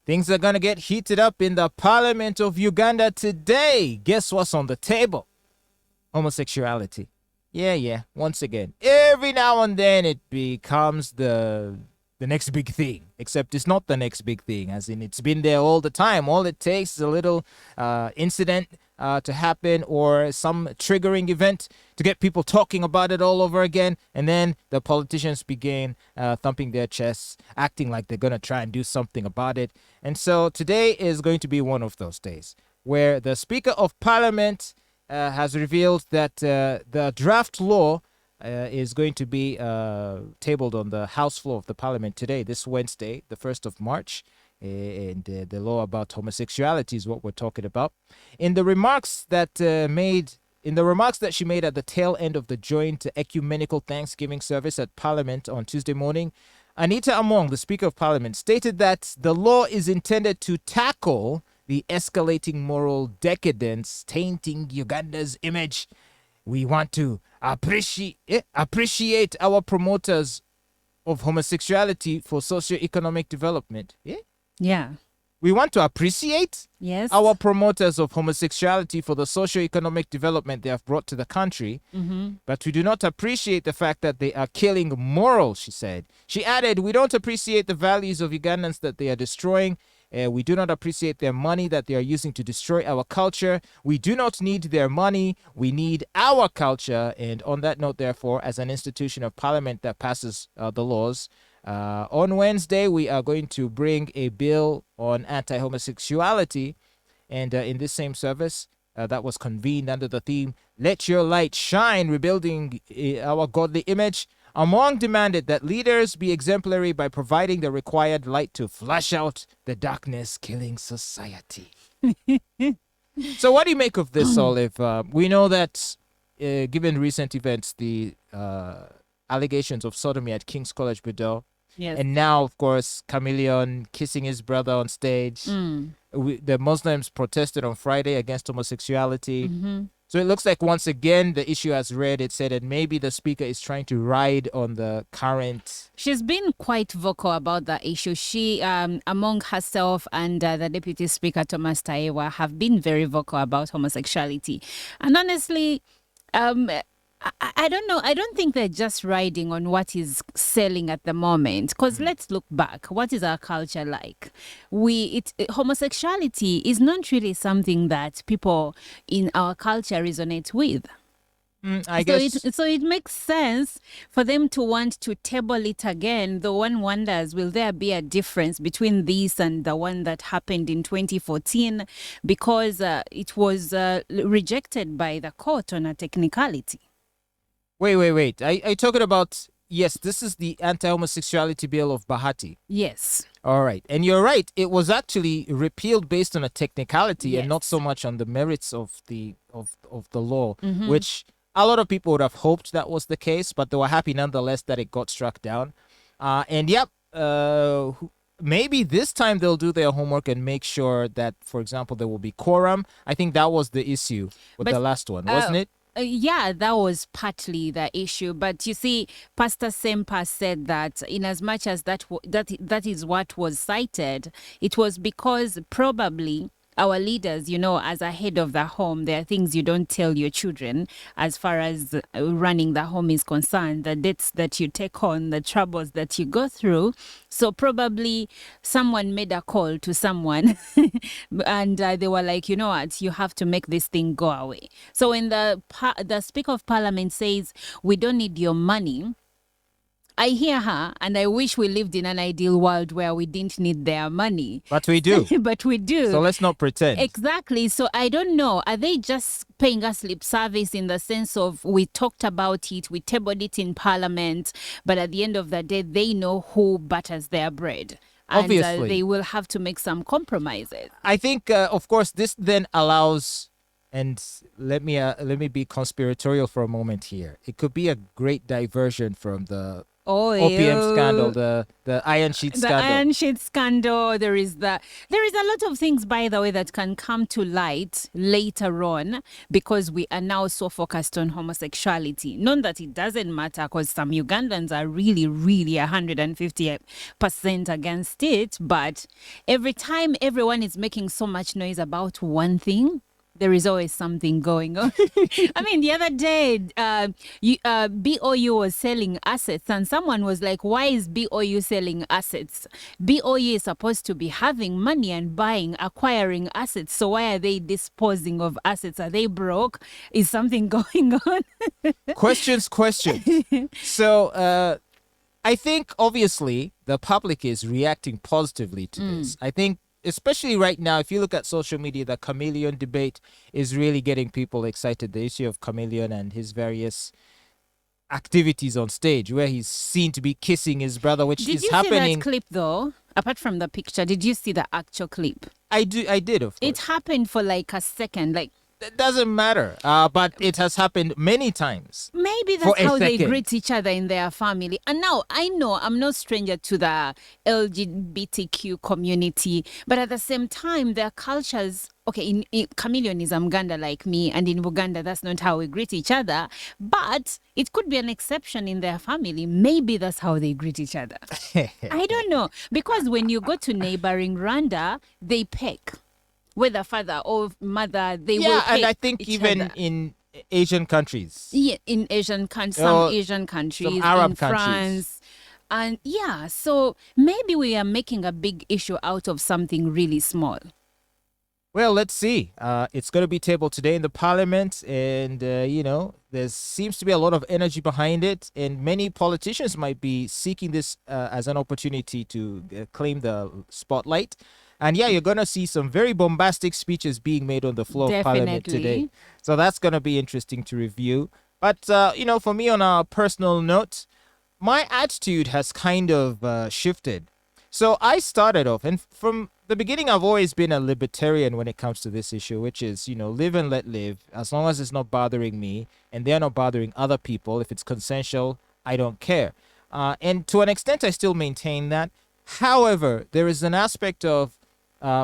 Things are going to get heated up in the Parliament of Uganda today. Guess what's on the table? Homosexuality. Yeah. Once again, every now and then it becomes the next big thing. Except it's not the next big thing, as in it's been there all the time. All it takes is a little incident to happen or some triggering event to get people talking about it all over again. And then the politicians begin thumping their chests, acting like they're going to try and do something about it. And so today is going to be one of those days where the Speaker of Parliament has revealed that the draft law is going to be tabled on the House floor of the Parliament today, this Wednesday, the 1st of March. And the law about homosexuality is what we're talking about. In the remarks that she made at the tail end of the joint ecumenical Thanksgiving service at Parliament on Tuesday morning, Anita Among, the Speaker of Parliament, stated that the law is intended to tackle the escalating moral decadence tainting Uganda's image. We want to appreciate our promoters of homosexuality for socio-economic development. Yeah. We want to appreciate our promoters of homosexuality for the socio-economic development they have brought to the country, but we do not appreciate the fact that they are killing morals, she said. She added, we don't appreciate the values of Ugandans that they are destroying. We do not appreciate their money that they are using to destroy our culture. We do not need their money. We need our culture. And on that note, therefore, as an institution of parliament that passes the laws, on Wednesday, we are going to bring a bill on anti-homosexuality. And in this same service that was convened under the theme, Let Your Light Shine, Rebuilding Our Godly Image, Among demanded that leaders be exemplary by providing the required light to flush out the darkness killing society. So what do you make of this, Olive? We know that given recent events, the allegations of sodomy at King's College, Bordeaux, and now, of course, Chameleon kissing his brother on stage. The Muslims protested on Friday against homosexuality. So it looks like once again the issue has read. It said that maybe the speaker is trying to ride on the current. She's been quite vocal about that issue. She, among herself and the Deputy Speaker Thomas Taiwa, have been very vocal about homosexuality. And honestly, I don't know. I don't think they're just riding on what is selling at the moment. Because let's look back. What is our culture like? Homosexuality is not really something that people in our culture resonate with. I guess. So it makes sense for them to want to table it again, though one wonders, will there be a difference between this and the one that happened in 2014? Because it was rejected by the court on a technicality. Wait. Are you talking about, yes, this is the anti-homosexuality bill of Bahati. Yes. All right. And you're right. It was actually repealed based on a technicality and not so much on the merits of the law, which a lot of people would have hoped that was the case, but they were happy nonetheless that it got struck down. Maybe this time they'll do their homework and make sure that, for example, there will be quorum. I think that was the issue with the last one, wasn't it? Yeah, that was partly the issue. But you see, Pastor Sempa said that in as much as that is what was cited, it was because probably our leaders, as a head of the home, there are things you don't tell your children as far as running the home is concerned, the debts that you take on, the troubles that you go through. So probably someone made a call to someone and they were like, you know what, you have to make this thing go away. So when the Speaker of Parliament says, we don't need your money, I hear her, and I wish we lived in an ideal world where we didn't need their money. But we do. But we do. So let's not pretend. Exactly. So I don't know. Are they just paying us lip service in the sense of we talked about it, we tabled it in Parliament, but at the end of the day, they know who butters their bread. Obviously. And they will have to make some compromises. I think, of course, this then allows... And let me be conspiratorial for a moment here. It could be a great diversion from the Oh, opium scandal, ew. the iron sheet The scandal. iron sheet scandal. There is a lot of things, by the way, that can come to light later on because we are now so focused on homosexuality. Not that it doesn't matter, because some Ugandans are really, really 150% against it. But every time everyone is making so much noise about one thing, there is always something going on. I mean, the other day, BOU was selling assets, and someone was like, why is BOU selling assets? BOU is supposed to be having money and acquiring assets. So why are they disposing of assets? Are they broke? Is something going on? Questions. So, I think obviously the public is reacting positively to this. I think, especially right now, if you look at social media, the chameleon debate is really getting people excited. The issue of chameleon and his various activities on stage, where he's seen to be kissing his brother, which Did is you see happening. that clip though? Apart from the picture, did you see the actual clip? I did, of It course. happened for like a second. Like, It doesn't matter. But it has happened many times. maybe For that's a how they second. greet each other in their family. And now I know I'm no stranger to the LGBTQ community, but at the same time, their cultures. Okay, in chameleon is Uganda like me, and in Uganda, that's not how we greet each other. But it could be an exception in their family. Maybe that's how they greet each other. I don't know. Because when you go to neighboring Rwanda, they peck. Whether father or mother, they will Yeah, peck and I think each even other. in Asian countries, Yeah, in some or Asian countries, Arab in countries. France. And yeah, so maybe we are making a big issue out of something really small. Well, let's see. It's going to be tabled today in the parliament, and there seems to be a lot of energy behind it, and many politicians might be seeking this as an opportunity to claim the spotlight. And yeah, you're going to see some very bombastic speeches being made on the floor of parliament today. Definitely. So that's going to be interesting to review. But for me, on a personal note, my attitude has kind of shifted. So I started off, and from the beginning, I've always been a libertarian when it comes to this issue, which is, live and let live. As long as it's not bothering me and they're not bothering other people, if it's consensual, I don't care. And to an extent, I still maintain that. However, there is an aspect of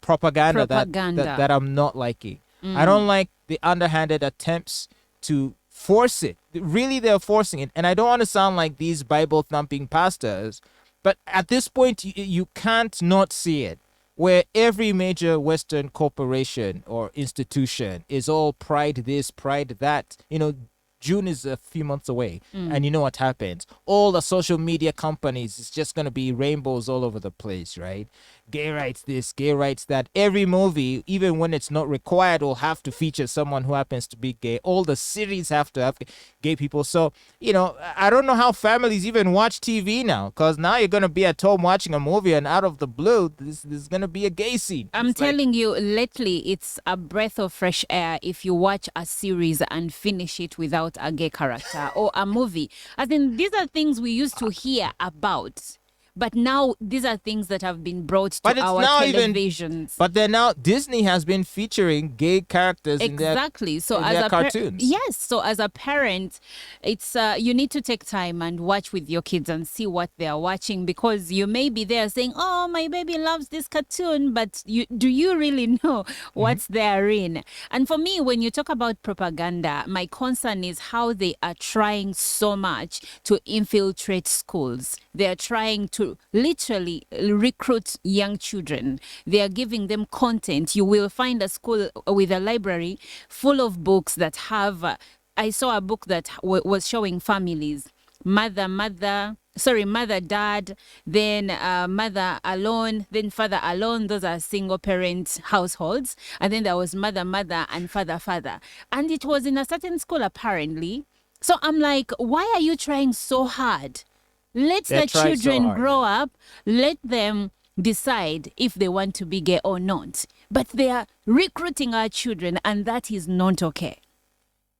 propaganda, that I'm not liking. I don't like the underhanded attempts to force it. Really, they're forcing it. And I don't want to sound like these Bible thumping pastors, but at this point, you can't not see it, where every major Western corporation or institution is all pride this, pride that. June is a few months away, and you know what happens. All the social media companies, it's just going to be rainbows all over the place, right? Gay rights this, gay rights that. Every movie, even when it's not required, will have to feature someone who happens to be gay. All the series have to have gay people. So, I don't know how families even watch TV now, because now you're going to be at home watching a movie, and out of the blue, there's going to be a gay scene. I'm telling you, lately, it's a breath of fresh air if you watch a series and finish it without a gay character or a movie. As in, these are things we used to hear about. But now these are things that have been brought to But it's our now televisions. But then now Disney has been featuring gay characters Exactly. in So their as cartoons. yes. So as a parent, it's you need to take time and watch with your kids and see what they are watching, because you may be there saying, "Oh, my baby loves this cartoon," but do you really know what's therein? And for me, when you talk about propaganda, my concern is how they are trying so much to infiltrate schools. They are trying to literally recruit young children. They are giving them content. You will find a school with a library full of books that have. I saw a book that was showing families, mother, dad, then mother alone, then father alone. Those are single parent households. And then there was mother, and father. And it was in a certain school, apparently. So I'm like, why are you trying so hard? Let They're the trying so children hard. grow up. Let them decide if they want to be gay or not. But they are recruiting our children, and that is not okay.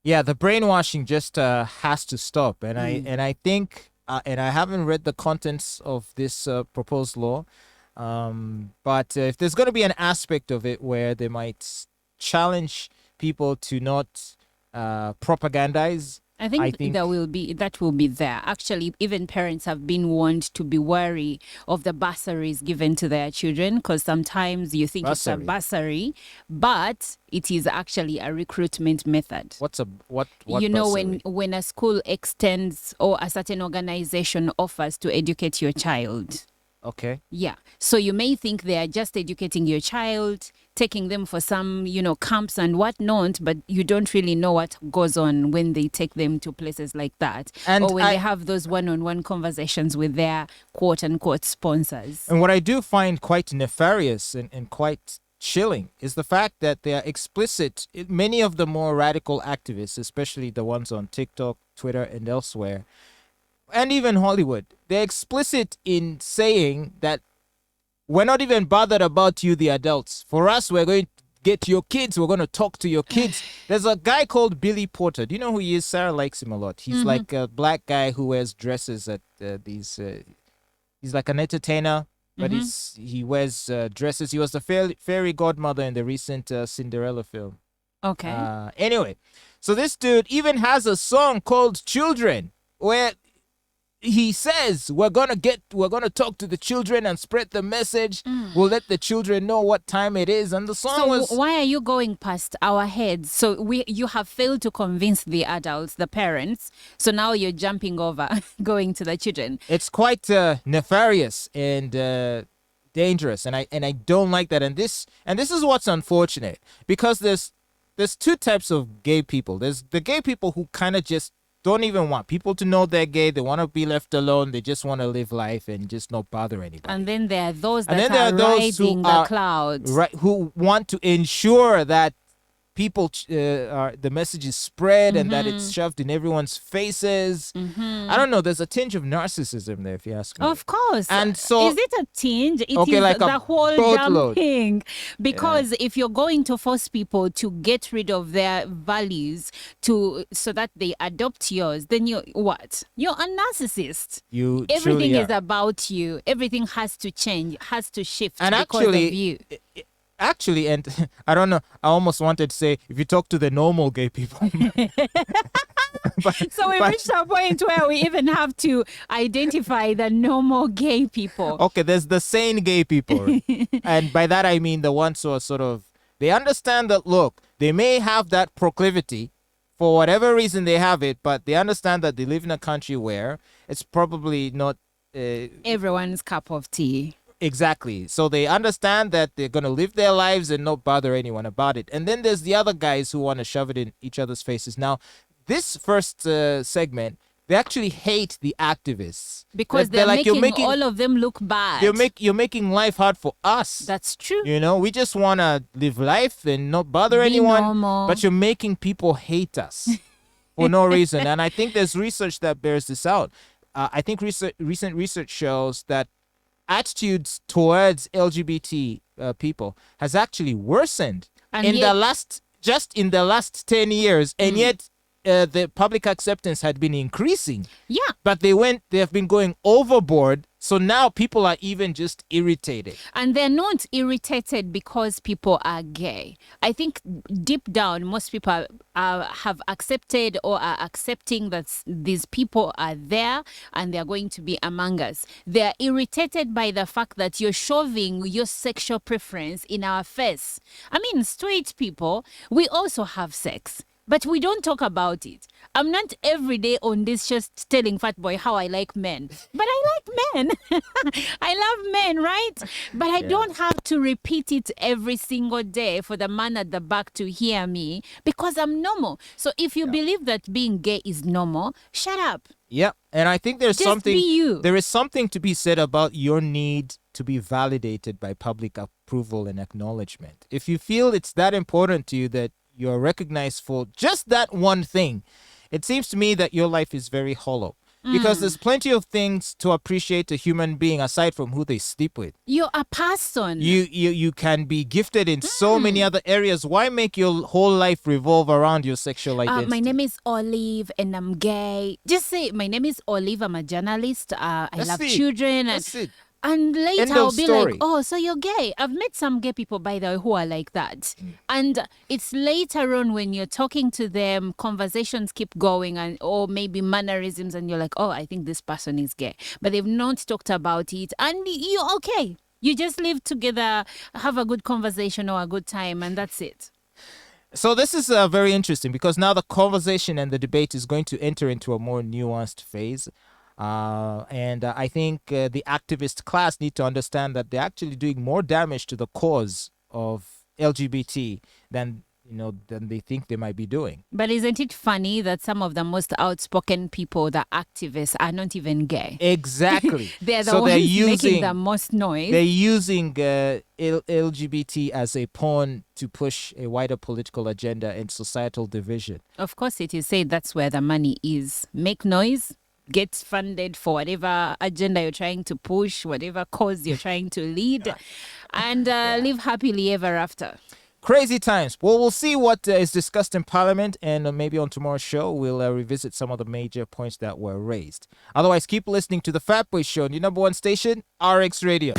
Yeah, the brainwashing just has to stop, and I think, and I haven't read the contents of this proposed law, but if there's going to be an aspect of it where they might challenge people to not propagandize I think that will be there. Actually, even parents have been warned to be wary of the bursaries given to their children, because sometimes you think it's a bursary, but it is actually a recruitment method. What You know, bursary? when a school extends or a certain organization offers to educate your child. Okay. Yeah. So you may think they are just educating your child, taking them for some, camps and whatnot, but you don't really know what goes on when they take them to places like that. And or when they have those one-on-one conversations with their quote-unquote sponsors. And what I do find quite nefarious and quite chilling is the fact that they are explicit. Many of the more radical activists, especially the ones on TikTok, Twitter, and elsewhere, and even Hollywood, they're explicit in saying that we're not even bothered about you, the adults. For us, we're going to get your kids. We're going to talk to your kids. There's a guy called Billy Porter. Do you know who he is? Sarah likes him a lot. He's like a black guy who wears dresses at these. He's like an entertainer, but he wears dresses. He was the fairy godmother in the recent Cinderella film. Okay. Anyway, so this dude even has a song called "Children," where he says we're gonna talk to the children and spread the message. We'll let the children know what time it is. And the song was. Why are you going past our heads? So you have failed to convince the adults, the parents. So now you're jumping over, going to the children. It's quite nefarious and dangerous, and I don't like that. And this is what's unfortunate, because there's two types of gay people. There's the gay people who kind of just don't even want people to know they're gay. They want to be left alone. They just want to live life and just not bother anybody. And then there are those that are riding the clouds. Right, who want to ensure that people the message is spread and that it's shoved in everyone's faces. I don't know. There's a tinge of narcissism there, if you ask me. Of course. And so, is it a tinge? It okay, is like the whole boatload. damn thing. Because if you're going to force people to get rid of their values so that they adopt yours, then you're what? You're a narcissist. Everything is about you. Everything has to change, has to shift and because of you. Actually, and I don't know, I almost wanted to say, if you talk to the normal gay people. So we reached a point where we even have to identify the normal gay people. Okay, there's the sane gay people. And by that I mean the ones who are sort of, they understand that, look, they may have that proclivity for whatever reason they have it, but they understand that they live in a country where it's probably not everyone's cup of tea. Exactly. So they understand that they're going to live their lives and not bother anyone about it. And then there's the other guys who want to shove it in each other's faces. Now, this first segment, they actually hate the activists. Because they're like, making all of them look bad. You're making life hard for us. That's true. You know, we just want to live life and not bother anyone. Normal. But you're making people hate us for no reason. And I think there's research that bears this out. I think recent research shows that attitudes towards LGBT people has actually worsened in the last 10 years, and yet the public acceptance had been increasing. Yeah. But they have been going overboard. So now people are even just irritated. And they're not irritated because people are gay. I think deep down, most people have accepted or are accepting that these people are there and they're going to be among us. They're irritated by the fact that you're shoving your sexual preference in our face. I mean, straight people, we also have sex. But we don't talk about it. I'm not every day on this just telling Fatboy how I like men. But I like men. I love men, right? But I don't have to repeat it every single day for the man at the back to hear me because I'm normal. So if you believe that being gay is normal, shut up. Yeah. And I think there's Just be you. There is something to be said about your need to be validated by public approval and acknowledgement. If you feel it's that important to you that you're recognized for just that one thing, it seems to me that your life is very hollow. Because there's plenty of things to appreciate a human being aside from who they sleep with. You're a person. You can be gifted in so many other areas. Why make your whole life revolve around your sexual identity? My name is Olive and I'm gay. Just say, my name is Olive. I'm a journalist. I love children. That's it. And later End I'll of be story. like, oh, so you're gay. I've met some gay people, by the way, who are like that. And it's later on when you're talking to them, conversations keep going, and or maybe mannerisms, and you're like, oh, I think this person is gay. But they've not talked about it. And you're okay. You just live together, have a good conversation or a good time, and that's it. So this is very interesting because now the conversation and the debate is going to enter into a more nuanced phase. And I think the activist class need to understand that they're actually doing more damage to the cause of LGBT than they think they might be doing. But isn't it funny that some of the most outspoken people, the activists, are not even gay? Exactly. They're the So ones they're using making the most noise. they're using LGBT as a pawn to push a wider political agenda and societal division. Of course, it is said that's where the money is. Make noise, get funded for whatever agenda you're trying to push, whatever cause you're trying to lead, and live happily ever after. Crazy times. Well, we'll see what is discussed in Parliament, and maybe on tomorrow's show, we'll revisit some of the major points that were raised. Otherwise, keep listening to The Fatboy Show on your number one station, RX Radio.